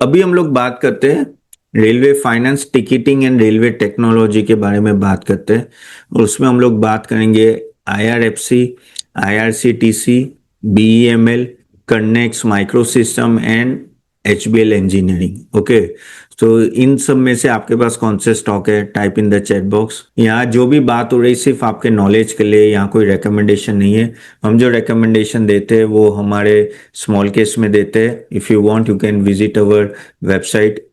अभी हम लोग बात करते हैं railway finance, ticketing and railway technology के बारे में बात करते हैं। और उसमें हम लोग बात करेंगे IRFC, IRCTC, BEML, Kernex micro system and HBL engineering. Okay, तो इन सब में से आपके पास कौन से स्टॉक है? Type in the chat box. यहाँ जो भी बात हो रही सिर्फ आपके नॉलेज के लिए, यहाँ कोई रिकमेंडेशन नहीं है। हम जो रिकमेंडेशन देते हैं वो हमारे स्मॉल केस में देते हैं। If you want you can visit our website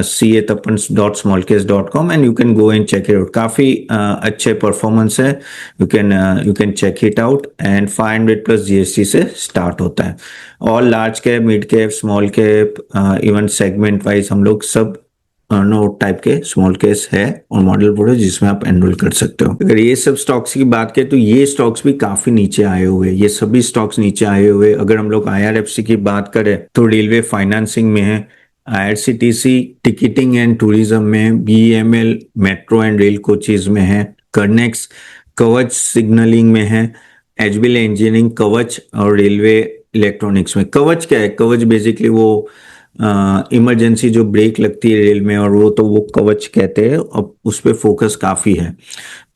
ca.smallcase.com and you can go and check it out. काफी अच्छे परफॉर्मेंस है। You can check it out and 500 plus GST से स्टार्ट होता है। और large cap, mid cap, small cap, even segment wise हम लोग सब नो टाइप के स्मॉल केस है और मॉडल पोर्टल जिसमें आप एनरोल कर सकते हो। अगर ये सब स्टॉक्स की बात करें तो ये स्टॉक्स भी काफी नीचे आए हुए, ये सभी स्टॉक्स नीचे आए हुए। अगर हम लोग आईआरएफसी की बात करें तो रेलवे फाइनेंसिंग में है, आईआरसीटीसी टिकटिंग एंड टूरिज्म में है, BEML metro and rail coaches में है, कर्नेक्स कवच सिग्नलिंग में है, एचबीएल इंजीनियरिंग कवच और रेलवे इलेक्ट्रॉनिक्स में। कवच क्या है? कवच बेसिकली वो इमरजेंसी जो ब्रेक लगती है रेल में, और वो तो वो कवच कहते हैं। अब उस पर फोकस काफी है।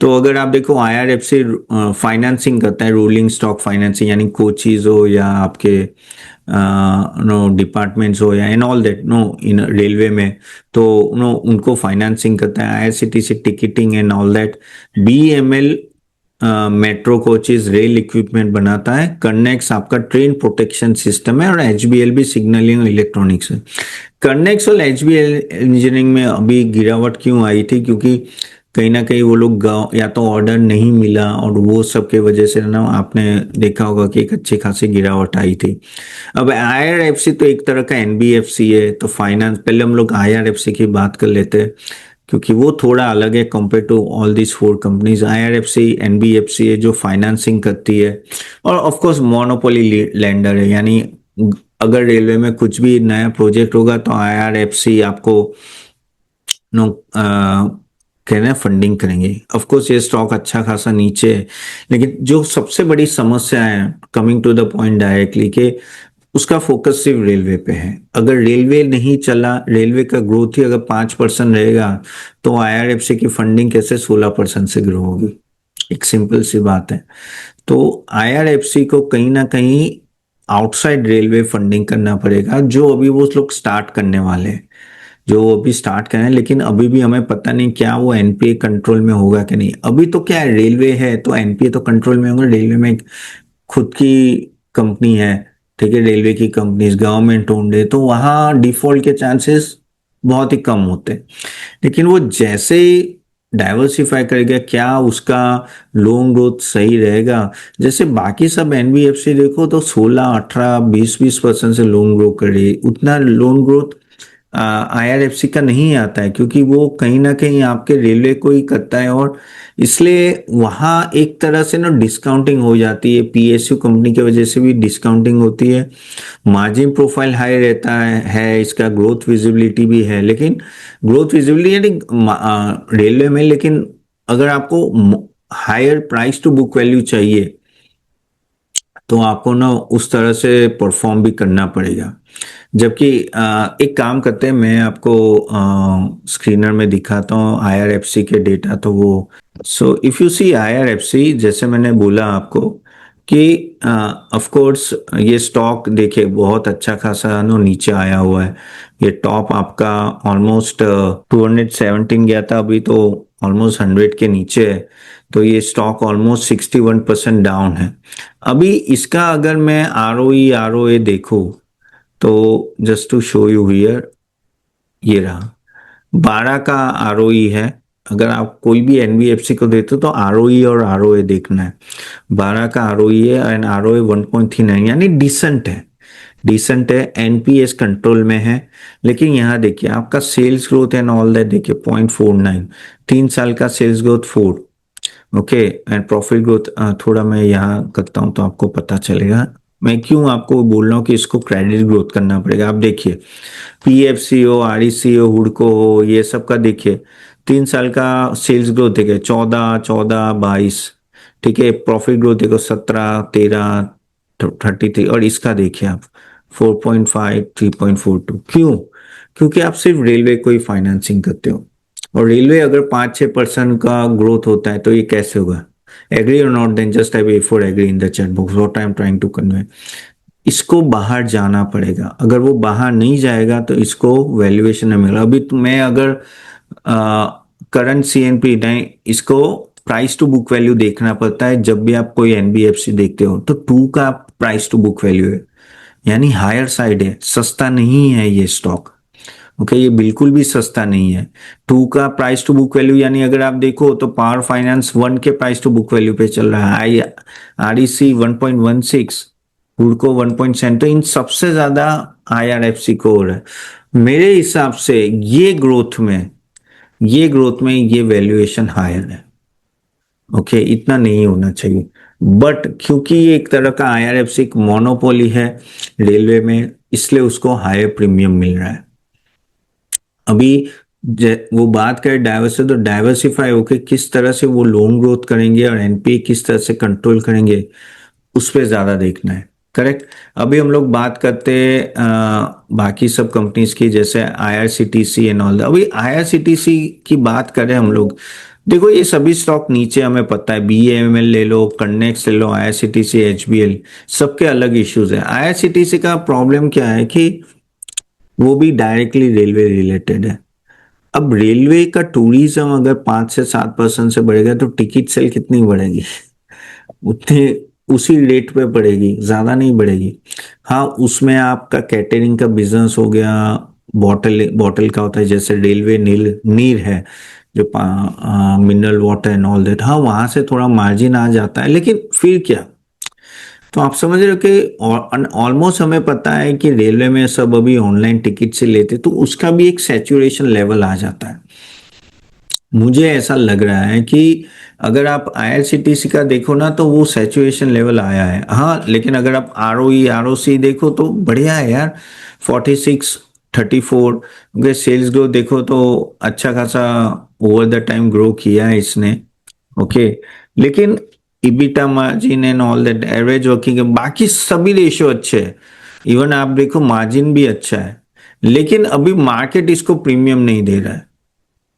तो अगर आप देखो आईआरएफसी फाइनेंसिंग करता है, रोलिंग स्टॉक फाइनेंसिंग, यानी कोचीज हो या आपके नो डिपार्टमेंट्स हो या and all that no in railway में, तो नो उनको फाइनेंसिंग करता है। IRCTC ticketing and all that. BML metro coaches rail equipment बनाता है। कर्नेक्स आपका ट्रेन प्रोटेक्शन सिस्टम है और एचबीएल भी सिग्नलिंग और इलेक्ट्रॉनिक्स है। कर्नेक्स और एचबीएल इंजीनियरिंग में अभी गिरावट क्यों आई थी? क्योंकि कहीं ना कहीं वो लोग या तो ऑर्डर नहीं मिला, और वो सब के वजह से ना आपने देखा होगा कि एक अच्छी खासी गिरावट आई थी। अब आईआरएफसी तो एक तरह का एनबीएफसी है, तो फाइनेंस, पहले हम लोग आईआरएफसी की बात कर लेते हैं क्योंकि वो थोड़ा अलग है compare to all this four companies. IRFC NBFC है जो फाइनेंसिंग करती है, और ऑफ कोर्स मोनोपोली लेंडर है। यानी अगर रेलवे में कुछ भी नया प्रोजेक्ट होगा तो आईआरएफसी आपको नो कहना है फंडिंग करेंगे। ऑफ कोर्स ये स्टॉक अच्छा खासा नीचे है, लेकिन जो सबसे बड़ी समस्या है, coming to the point directly, कि उसका फोकस सिर्फ रेलवे पे है। अगर रेलवे नहीं चला, रेलवे का ग्रोथ ही अगर 5% रहेगा, तो आईआरएफसी की फंडिंग कैसे 16% से ग्रो होगी? एक सिंपल सी बात है। तो आईआरएफसी को कहीं ना कहीं आउटसाइड रेलवे फंडिंग करना पड़ेगा, जो अभी वो लोग स्टार्ट करने वाले हैं, जो अभी स्टार्ट करें। लेकिन अभी भी हमें पता नहीं क्या वो एनपीए कंट्रोल में होगा कि नहीं। अभी तो क्या है, रेलवे है तो एनपीए तो कंट्रोल में होगा। रेलवे में खुद की कंपनी है, ठीक है, रेलवे की कंपनी गवर्नमेंट ओन्ड है, तो वहां डिफॉल्ट के चांसेस बहुत ही कम होते हैं। लेकिन वो जैसे ही डाइवर्सिफाई करेगा, क्या उसका लोन ग्रोथ सही रहेगा? जैसे बाकी सब एनबीएफसी देखो तो 16, 18, 20% से लोन ग्रो कर रही है। उतना लोन ग्रोथ आईआरएफसी का नहीं आता है, क्योंकि वो कहीं ना कहीं आपके रेलवे को ही करता है, और इसलिए वहां एक तरह से ना डिस्काउंटिंग हो जाती है। पीएसयू कंपनी की वजह से भी डिस्काउंटिंग होती है। मार्जिन प्रोफाइल हाई रहता है, इसका ग्रोथ विजिबिलिटी भी है। लेकिन ग्रोथ विजिबिलिटी यानी रेलवे में, लेकिन अगर आपको higher price to book value चाहिए तो आपको ना उस तरह से परफॉर्म भी करना पड़ेगा। जबकि एक काम करते हैं, मैं आपको स्क्रीनर में दिखाता हूँ आईआरएफसी के डेटा। तो वो so if you see IRFC, जैसे मैंने बोला आपको कि ऑफ कोर्स ये स्टॉक देखिए बहुत अच्छा खासा नो नीचे आया हुआ है। ये टॉप आपका ऑलमोस्ट 217 गया था, अभी तो ऑलमोस्ट 100 के नीचे है। तो ये स्टॉक ऑलमोस्ट 61% डाउन है। अभी इसका अगर मैं आरओई देखूं, तो just to show you here, ये रहा 12 का आरओई है। अगर आप कोई भी एनबीएफसी को देते हो तो आरओई और आरओए देखना है। 12 का आरओई है एंड आरओए 1.39, यानी डिसेंट है, डिसेंट है। एनपीएस कंट्रोल में है। लेकिन यहाँ देखिए आपका sales growth and all that देखिए 0.49, 3 साल का sales growth 4। Okay, and profit growth थोड़ा मैं यहाँ करता हूँ तो आपको पता चलेगा मैं क्यों आपको बोल रहा हूँ कि इसको क्रेडिट ग्रोथ करना पड़ेगा। आप देखिए पीएफसी हो, आरईसी हो, हुडको हो, ये सब का देखिए 3 साल का सेल्स ग्रोथ देखिए 14, 14, 22, ठीक है। प्रॉफिट ग्रोथ देखो 17, 13, 33, और इसका देखिए आप 4.5, 3.42। क्यों? क्योंकि आप सिर्फ रेलवे को ही फाइनेंसिंग करते हो, और रेलवे अगर 5-6% का ग्रोथ होता है तो ये कैसे होगा? एग्री और not, then just type A4 agree in the chat box, what I am trying to convey. इसको बाहर जाना पड़ेगा, अगर वो बाहर नहीं जाएगा तो इसको वैल्यूएशन नहीं मिलेगा। अभी तो मैं अगर करंट CNP नहीं, इसको प्राइस टू बुक वैल्यू देखना पड़ता है जब भी आप कोई NBFC देखते हो, तो 2 का प्राइस टू बुक वैल्यू है, यानी हायर साइड है, सस्ता नहीं है ये स्टॉक। ओके, ये बिल्कुल भी सस्ता नहीं है। 2 का प्राइस टू बुक वैल्यू, यानी अगर आप देखो तो पावर फाइनेंस 1 के प्राइस टू बुक वैल्यू पे चल रहा है, REC 1.16, हुडको 1.7, तो इन सबसे ज्यादा IRFC को हो रहा है। मेरे हिसाब से ये ग्रोथ में ये वैल्यूएशन हायर है। ओके, इतना नहीं होना चाहिए, बट क्योंकि ये एक तरह का IRFC एक मोनोपोली है रेलवे में, इसलिए उसको हायर प्रीमियम मिल रहा है। अभी वो बात करें डाइवर्सिटी, तो डाइवर्सिफाई होके किस तरह से वो लोन ग्रोथ करेंगे और NPA किस तरह से कंट्रोल करेंगे, उस पर ज्यादा देखना है। करेक्ट। अभी हम लोग बात करते हैं बाकी सब कंपनीज की, जैसे IRCTC एंड ऑल। अभी IRCTC की बात करें हम लोग, देखो ये सभी स्टॉक नीचे हमें पता है, BEML ले लो, कन्नेक्स ले लो, IRCTC, HBL, सबके अलग इश्यूज है। IRCTC का प्रॉब्लम क्या है कि वो भी डायरेक्टली रेलवे रिलेटेड है। अब रेलवे का टूरिज्म अगर 5 से 7% से बढ़ेगा तो टिकट सेल कितनी बढ़ेगी? उतने उसी रेट पे बढ़ेगी, ज्यादा नहीं बढ़ेगी। हाँ, उसमें आपका कैटरिंग का बिजनेस हो गया, बॉटल बॉटल का होता है, जैसे रेलवे नील नीर है जो mineral water and all that, हाँ वहां से थोड़ा मार्जिन आ जाता है, लेकिन फिर क्या? तो आप समझ रहे हो कि ऑलमोस्ट हमें पता है कि रेलवे में सब अभी ऑनलाइन टिकट से लेते, तो उसका भी एक सैचुरेशन लेवल आ जाता है। मुझे ऐसा लग रहा है कि अगर आप IRCTC का देखो ना, तो वो सैचुरेशन लेवल आया है। हाँ, लेकिन अगर आप ROE ROC देखो तो बढ़िया है यार, 46 34। क्योंकि सेल्स ग्रोथ देखो तो अच्छा खासा ओवर द टाइम ग्रो किया है इसने। ओके, लेकिन EBITDA margin and all that, average working, बाकी सभी रेशियो अच्छे हैं, इवन आप देखो मार्जिन भी अच्छा है, लेकिन अभी मार्केट इसको प्रीमियम नहीं दे रहा है।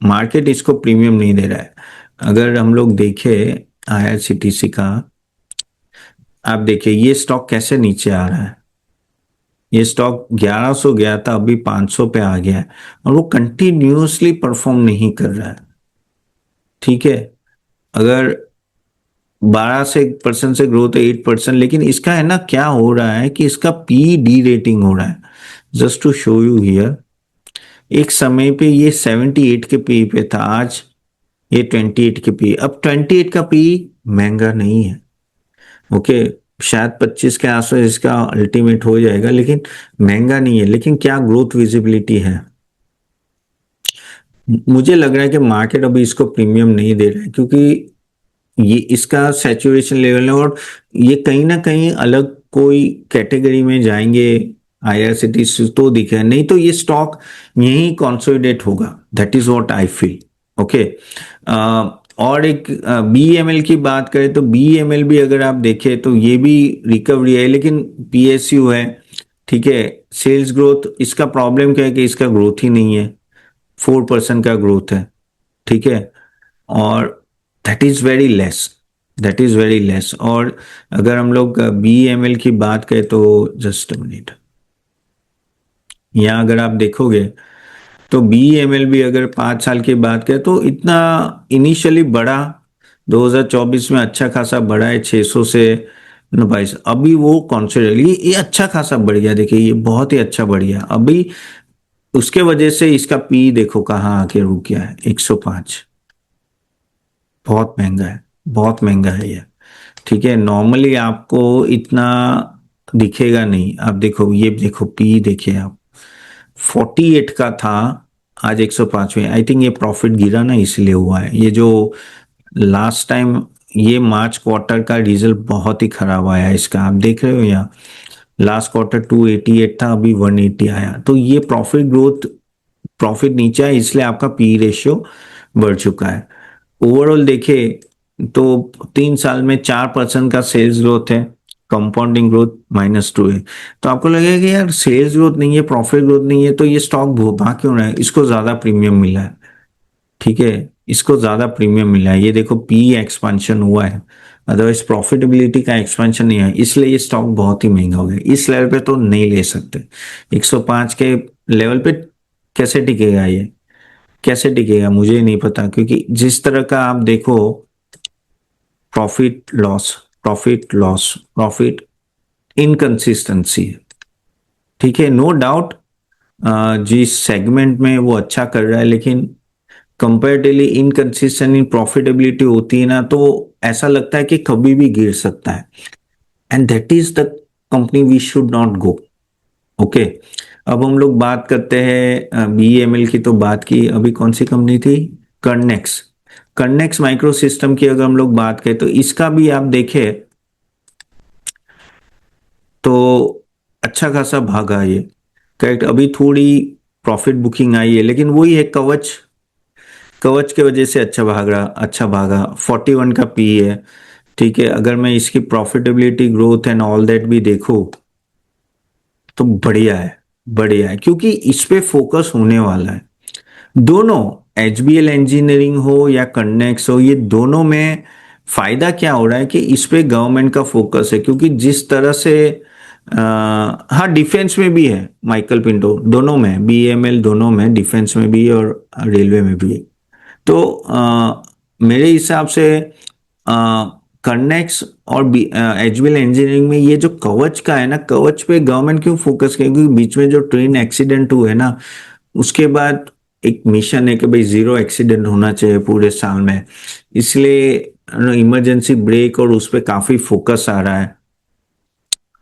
मार्केट इसको प्रीमियम नहीं दे रहा है। अगर हम लोग देखें IRCTC का, आप देखिए ये स्टॉक कैसे नीचे आ रहा है। ये स्टॉक 1100 गया था, अभी 500 पे आ गया है, और वो कंटिन्यूअसली परफॉर्म नहीं कर रहा है। ठीक है, अगर 12% से ग्रोथ है 8%, लेकिन इसका है ना क्या हो रहा है कि इसका P/D रेटिंग हो रहा है। Just to show you here, एक समय पे ये 78 के पी पे था, आज ये 28 के पी। अब 28 का पी महंगा नहीं है। ओके, शायद 25 के आसपास इसका अल्टीमेट हो जाएगा, लेकिन महंगा नहीं है। लेकिन क्या ग्रोथ विजिबिलिटी है? मुझे लग रहा है कि मार्केट अभी इसको प्रीमियम नहीं दे रहा है, क्योंकि ये इसका सैचुरेशन लेवल है, और ये कहीं ना कहीं अलग कोई कैटेगरी में जाएंगे IRCTC तो दिखे, नहीं तो ये स्टॉक यही कंसोलिडेट होगा। That is what I feel. Okay, और एक BEML की बात करें तो BEML भी अगर आप देखें तो ये भी रिकवरी है, लेकिन PSU है। ठीक है, सेल्स ग्रोथ, इसका प्रॉब्लम क्या है कि इसका ग्रोथ ही नहीं है, 4% का ग्रोथ है। ठीक है, और that is very less, that is very less. और अगर हम लोग BEML की बात करें तो जस्ट अ मिनट, यहाँ अगर आप देखोगे तो BEML भी अगर 5 साल की बात करें तो इतना इनिशियली बढ़ा, 2024 में अच्छा खासा बढ़ा है 600 से 22। अभी वो कॉन्सिडर ये अच्छा खासा बढ़ गया, देखिए ये बहुत ही अच्छा बढ़ गया अभी। उसके वजह से इसका पी देखो कहाँ आके रुक गया है, 105। बहुत महंगा है, बहुत महंगा है ये। ठीक है, नॉर्मली आपको इतना दिखेगा नहीं। आप देखो, ये देखो पी देखिए आप, 48 का था, आज 105 में। आई थिंक ये प्रॉफिट गिरा ना, इसलिए हुआ है। ये जो लास्ट टाइम ये मार्च क्वार्टर का रिजल्ट बहुत ही खराब आया इसका, आप देख रहे हो यहाँ, लास्ट क्वार्टर 288 था, अभी 180 आया। तो ये प्रॉफिट ग्रोथ, प्रॉफिट नीचे है, इसलिए आपका पी रेशियो बढ़ चुका है। ओवरऑल देखे तो 3 साल में 4% का सेल्स ग्रोथ है, कंपाउंडिंग ग्रोथ -2 है। तो आपको लगेगा कि यार सेल्स ग्रोथ नहीं है, प्रॉफिट ग्रोथ नहीं है, तो ये स्टॉक भाग क्यों रहा है? इसको ज्यादा प्रीमियम मिला है, ठीक है, इसको ज्यादा प्रीमियम मिला है। ये देखो पी एक्सपेंशन हुआ है, अदरवाइज प्रॉफिटेबिलिटी का एक्सपेंशन नहीं है, इसलिए ये स्टॉक बहुत ही महंगा हो गया। इस लेवल पे तो नहीं ले सकते। 105 के लेवल पे कैसे टिकेगा ये? कैसे टिकेगा मुझे नहीं पता, क्योंकि जिस तरह का आप देखो profit loss, profit loss, profit inconsistency है, ठीक है, नो डाउट जिस सेगमेंट में वो अच्छा कर रहा है, लेकिन कंपेरेटिवली इनकंसिस्टेंट इन प्रॉफिटेबिलिटी होती है ना, तो ऐसा लगता है कि कभी भी गिर सकता है, and that is the company we should not go. Okay, अब हम लोग बात करते हैं बीएमएल की, तो बात की, अभी कौन सी कंपनी थी? कर्नेक्स। कर्नेक्स माइक्रो सिस्टम की अगर हम लोग बात करें तो इसका भी आप देखें तो अच्छा खासा भागा ये, करेक्ट। अभी थोड़ी प्रॉफिट बुकिंग आई है, लेकिन वही है, कवच, कवच के वजह से अच्छा भाग रहा, अच्छा भागा। 41 का पी है, ठीक है। अगर मैं इसकी profitability growth and all that भी देखूं तो बढ़िया है, बढ़िया है, क्योंकि इस पे फोकस होने वाला है। दोनों, एचबीएल इंजीनियरिंग हो या कन्नेक्स हो, ये दोनों में फायदा क्या हो रहा है कि इस पे गवर्नमेंट का फोकस है, क्योंकि जिस तरह से हाँ, डिफेंस में भी है, माइकल पिंटो दोनों में, बीएमएल दोनों में, डिफेंस में भी है और रेलवे में भी है। तो मेरे हिसाब से कन्नेक्स और एचबीएल इंजीनियरिंग में ये जो कवच का है ना, कवच पे गवर्नमेंट क्यों फोकस करे? क्योंकि बीच में जो ट्रेन एक्सीडेंट हुए ना, उसके बाद एक मिशन है कि भाई जीरो एक्सीडेंट होना चाहिए पूरे साल में, इसलिए इमरजेंसी ब्रेक और उस पर काफी फोकस आ रहा है।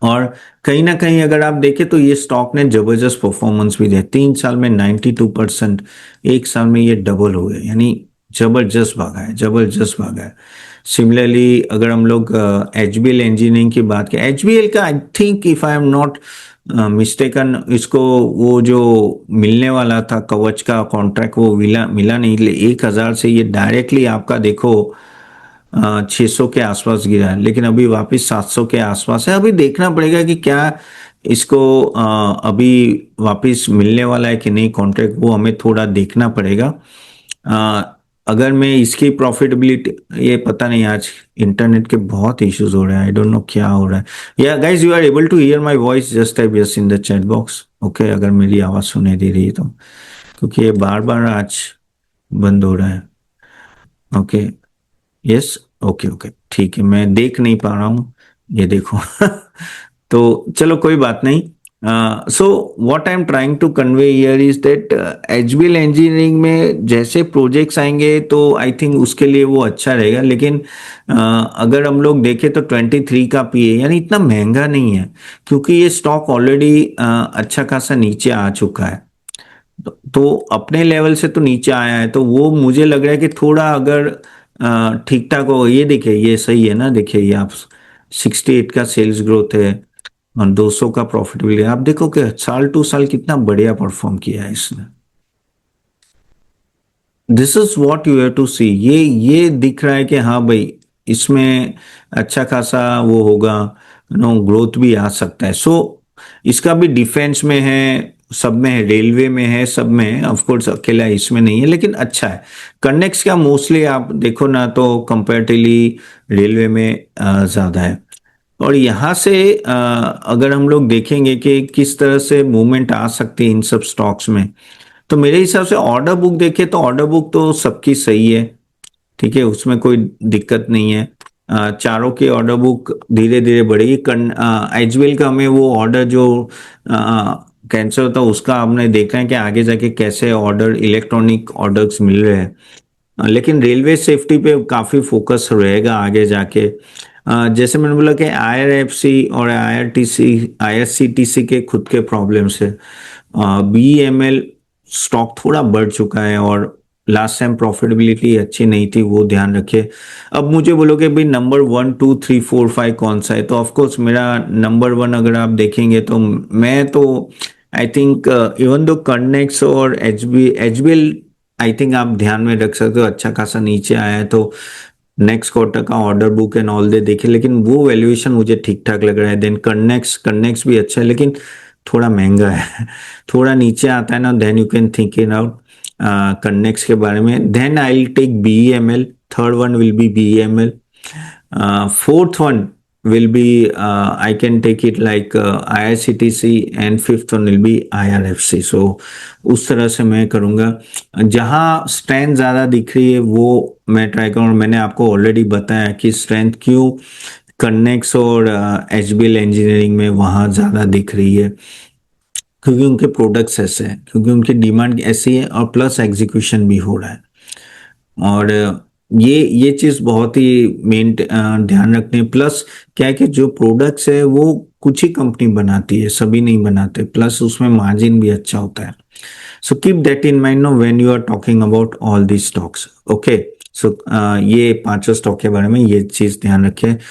और कहीं ना कहीं अगर आप देखें तो ये स्टॉक ने जबरदस्त परफॉर्मेंस भी दिया, 3 साल में 92%, एक साल में ये डबल हो गया, यानी जबरदस्त भागा है, जबरदस्त भागा है। सिमिलरली अगर हम लोग एचबीएल इंजीनियरिंग की बात करें, एचबीएल का I think if I am not mistaken, इसको वो जो मिलने वाला था कवच का कॉन्ट्रैक्ट वो मिला मिला नहीं, 1,000 से ये डायरेक्टली आपका देखो 600 के आसपास गिरा है, लेकिन अभी वापस 700 के आसपास है। अभी देखना पड़ेगा कि क्या इसको अभी वापस मिलने वाला है कि नहीं कॉन्ट्रैक्ट, वो हमें थोड़ा देखना पड़ेगा। अगर मैं इसकी प्रॉफिटेबिलिटी, ये पता नहीं, आज इंटरनेट के बहुत इश्यूज हो रहे हैं, आई डोंट नो क्या हो रहा है। या guys, you are able to hear my voice? Just type yes in the chat box, okay, अगर मेरी आवाज सुनाई दे रही है तो, क्योंकि ये बार बार आज बंद हो रहा है। ओके, यस, ओके ओके, ठीक है, मैं देख नहीं पा रहा हूँ, ये देखो तो चलो कोई बात नहीं। So what I am trying to convey here is that HBL engineering में जैसे प्रोजेक्ट्स आएंगे तो आई थिंक उसके लिए वो अच्छा रहेगा, लेकिन अगर हम लोग देखें तो 23 का पी है, यानी इतना महंगा नहीं है, क्योंकि ये स्टॉक ऑलरेडी अच्छा खासा नीचे आ चुका है। तो अपने लेवल से तो नीचे आया है, तो वो मुझे लग रहा है कि थोड़ा अगर ठीक ठाक हो, ये देखिए ये सही है ना, देखिए ये आप 68 का सेल्स ग्रोथ है और 200 का प्रॉफिटेबिलिटी, आप देखो कि साल टू साल कितना बढ़िया परफॉर्म किया है इसने। This is what you have to see, ये दिख रहा है कि हाँ भाई इसमें अच्छा खासा वो होगा, नो ग्रोथ भी आ सकता है। सो इसका भी डिफेंस में है, सब में है, रेलवे में है, सब में है, ऑफ कोर्स अकेला इसमें नहीं है, लेकिन अच्छा है। कनेक्स का मोस्टली आप देखो ना तो कंपैरेटिवली रेलवे में ज्यादा है। और यहाँ से अगर हम लोग देखेंगे कि किस तरह से मूवमेंट आ सकती है इन सब स्टॉक्स में, तो मेरे हिसाब से ऑर्डर बुक देखे तो ऑर्डर बुक तो सबकी सही है, ठीक है, उसमें कोई दिक्कत नहीं है। चारों के ऑर्डर बुक धीरे धीरे बढ़ेगी। एचबीएल का हमें वो ऑर्डर जो कैंसिल होता है उसका हमने देखना है कि आगे जाके कैसे ऑर्डर, इलेक्ट्रॉनिक ऑर्डर्स मिल रहे हैं। लेकिन रेलवे सेफ्टी पे काफी फोकस रहेगा आगे जाके। जैसे मैंने बोला कि आईआरएफसी और आईआरटीसी, आईआरसीटीसी के खुद के प्रॉब्लम्स है। बीईएमएल स्टॉक थोड़ा बढ़ चुका है और लास्ट टाइम प्रॉफिटेबिलिटी अच्छी नहीं थी, वो ध्यान रखे। अब मुझे बोलोगे भाई नंबर 1 2 3 4 5 कौन सा है, तो ऑफकोर्स मेरा नंबर 1 अगर आप देखेंगे तो मैं तो I think even though connects और एचबीएल आई थिंक आप ध्यान में रख सकते हो, अच्छा खासा नीचे आया है तो नेक्स्ट क्वार्टर का order book and all they देखे, लेकिन वो वैल्यूएशन मुझे ठीक ठाक लग रहा है। देन कन्नेक्स भी अच्छा है, लेकिन थोड़ा महंगा है। थोड़ा नीचे आता है ना, then you can think in out Kernex के बारे में। Then I will take BEML, third one will be BEML, fourth one will be I can take it like IRCTC, and fifth one will be IRFC. So उस तरह से मैं करूँगा। जहाँ strength ज़्यादा दिख रही है वो मैं ट्राई करूँगा। मैंने आपको ऑलरेडी बताया कि स्ट्रेंथ क्यों कन्नेक्स और HBL इंजीनियरिंग में वहाँ ज़्यादा दिख रही है, क्योंकि उनके प्रोडक्ट्स ऐसे हैं, क्योंकि उनकी डिमांड ऐसी है, और प्लस एग्जीक्यूशन भी हो रहा है। और ये चीज बहुत ही मेन ध्यान रखते हैं। प्लस क्या है कि जो प्रोडक्ट्स है वो कुछ ही कंपनी बनाती है, सभी नहीं बनाते, प्लस उसमें मार्जिन भी अच्छा होता है। So keep that in mind no when you are talking about all the stocks. Okay, so ये पांचों स्टॉक के बारे में ये चीज ध्यान रखें।